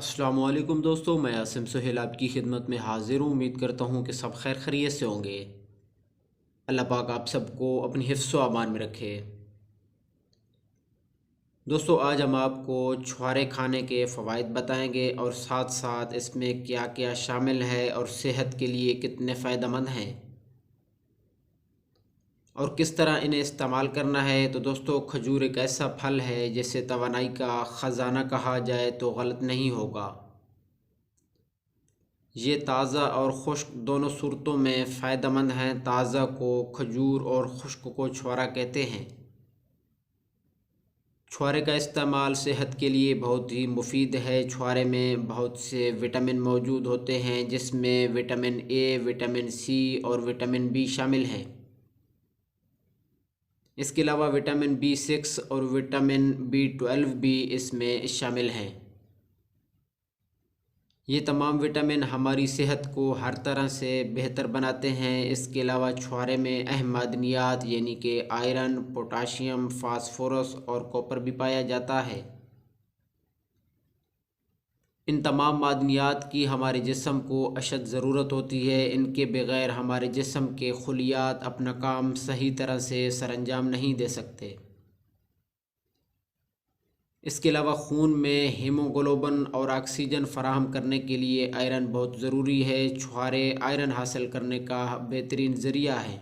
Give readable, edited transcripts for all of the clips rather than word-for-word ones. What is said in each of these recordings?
अस्सलामुअलैकुम दोस्तों, मैं आसिम सुहेल आपकी खिदमत में हाज़िर हूँ। उम्मीद करता हूँ कि सब खैर खैरियत से होंगे। अल्लाह पाक आप सबको अपनी हिफ्ज़ व अमान में रखे। दोस्तों, आज हम आपको छुहारे खाने के फ़वाइद बताएंगे और साथ साथ इसमें क्या क्या शामिल है और सेहत के लिए कितने फ़ायदेमंद हैं और किस तरह इन्हें इस्तेमाल करना है। तो दोस्तों, खजूर एक ऐसा फल है जिसे तवानाई का ख़जाना कहा जाए तो गलत नहीं होगा। ये ताज़ा और खुश्क दोनों सूरतों में फ़ायदेमंद हैं। ताज़ा को खजूर और खुश्क को छुहारा कहते हैं। छुहारे का इस्तेमाल सेहत के लिए बहुत ही मुफीद है। छुहारे में बहुत से विटामिन मौजूद होते हैं जिसमें विटामिन ए, विटामिन सी और विटामिन बी शामिल हैं। इसके अलावा विटामिन B6 और विटामिन B12 भी इसमें शामिल हैं। ये तमाम विटामिन हमारी सेहत को हर तरह से बेहतर बनाते हैं। इसके अलावा छुहारे में अहम मादनियात यानी कि आयरन, पोटाशियम, फास्फोरस और कॉपर भी पाया जाता है। इन तमाम मादनियात की हमारे जिस्म को अशद ज़रूरत होती है। इनके बग़ैर हमारे जिस्म के खुलियात अपना काम सही तरह से सरअंजाम नहीं दे सकते। इसके अलावा खून में हीमोग्लोबिन और ऑक्सीजन फ़राहम करने के लिए आयरन बहुत ज़रूरी है। छुहारे आयरन हासिल करने का बेहतरीन ज़रिया है।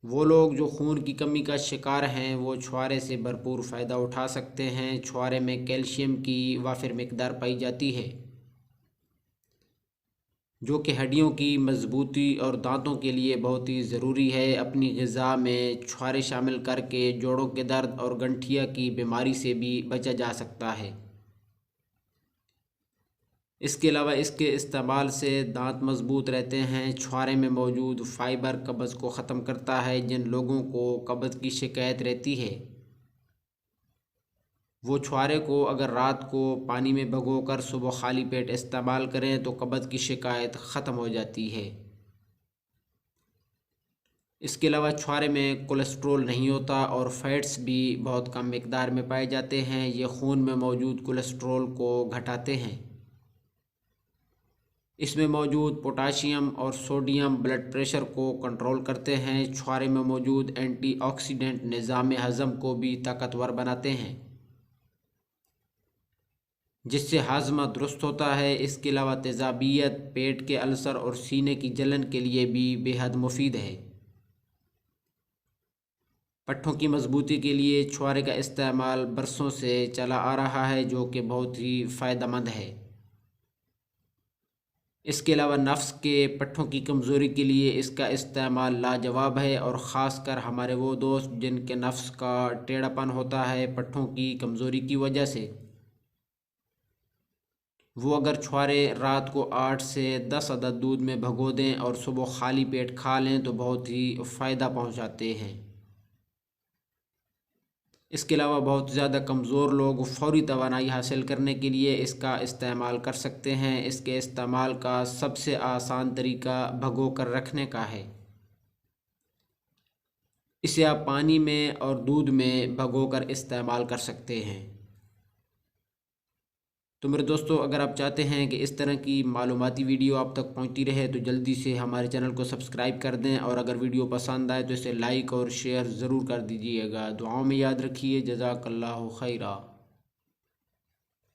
वो लोग जो खून की कमी का शिकार हैं वो छुहारे से भरपूर फ़ायदा उठा सकते हैं। छुहारे में कैल्शियम की वाफिर मिकदार पाई जाती है जो कि हड्डियों की मजबूती और दांतों के लिए बहुत ही ज़रूरी है। अपनी ग़िज़ा में छुहारे शामिल करके जोड़ों के दर्द और गंठिया की बीमारी से भी बचा जा सकता है। इसके अलावा इसके इस्तेमाल से दांत मजबूत रहते हैं। छुहारे में मौजूद फ़ाइबर कब्ज़ को ख़त्म करता है। जिन लोगों को कब्ज़ की शिकायत रहती है वो छुहारे को अगर रात को पानी में भिगोकर सुबह खाली पेट इस्तेमाल करें तो कब्ज़ की शिकायत ख़त्म हो जाती है। इसके अलावा छुहारे में कोलेस्ट्रॉल नहीं होता और फैट्स भी बहुत कम मिकदार में पाए जाते हैं। ये खून में मौजूद कोलेस्ट्रॉल को घटाते हैं। इसमें मौजूद पोटाशियम और सोडियम ब्लड प्रेशर को कंट्रोल करते हैं। छुहारे में मौजूद एंटीऑक्सीडेंट निज़ाम हज़म को भी ताकतवर बनाते हैं जिससे हाजमा दुरुस्त होता है। इसके अलावा तेज़ाबियत, पेट के अल्सर और सीने की जलन के लिए भी बेहद मुफीद है। पट्ठों की मजबूती के लिए छुहारे का इस्तेमाल बरसों से चला आ रहा है जो कि बहुत ही फ़ायदेमंद है। इसके अलावा नफ्स के पट्ठों की कमज़ोरी के लिए इसका इस्तेमाल लाजवाब है और ख़ास कर हमारे वो दोस्त जिनके नफ्स का टेढ़ापन होता है पट्ठों की कमज़ोरी की वजह से, वो अगर छुहारे रात को 8 से 10 अदद दूध में भिगो दें और सुबह खाली पेट खा लें तो बहुत ही फ़ायदा पहुंचाते हैं। इसके अलावा बहुत ज़्यादा कमज़ोर लोग फ़ौरी तवानाई हासिल करने के लिए इसका इस्तेमाल कर सकते हैं। इसके इस्तेमाल का सबसे आसान तरीका भिगो कर रखने का है। इसे आप पानी में और दूध में भिगो कर इस्तेमाल कर सकते हैं। तो मेरे दोस्तों, अगर आप चाहते हैं कि इस तरह की मालूमाती वीडियो आप तक पहुंचती रहे तो जल्दी से हमारे चैनल को सब्सक्राइब कर दें और अगर वीडियो पसंद आए तो इसे लाइक और शेयर ज़रूर कर दीजिएगा। दुआओं में याद रखिए। जज़ाकल्लाहु खैरा।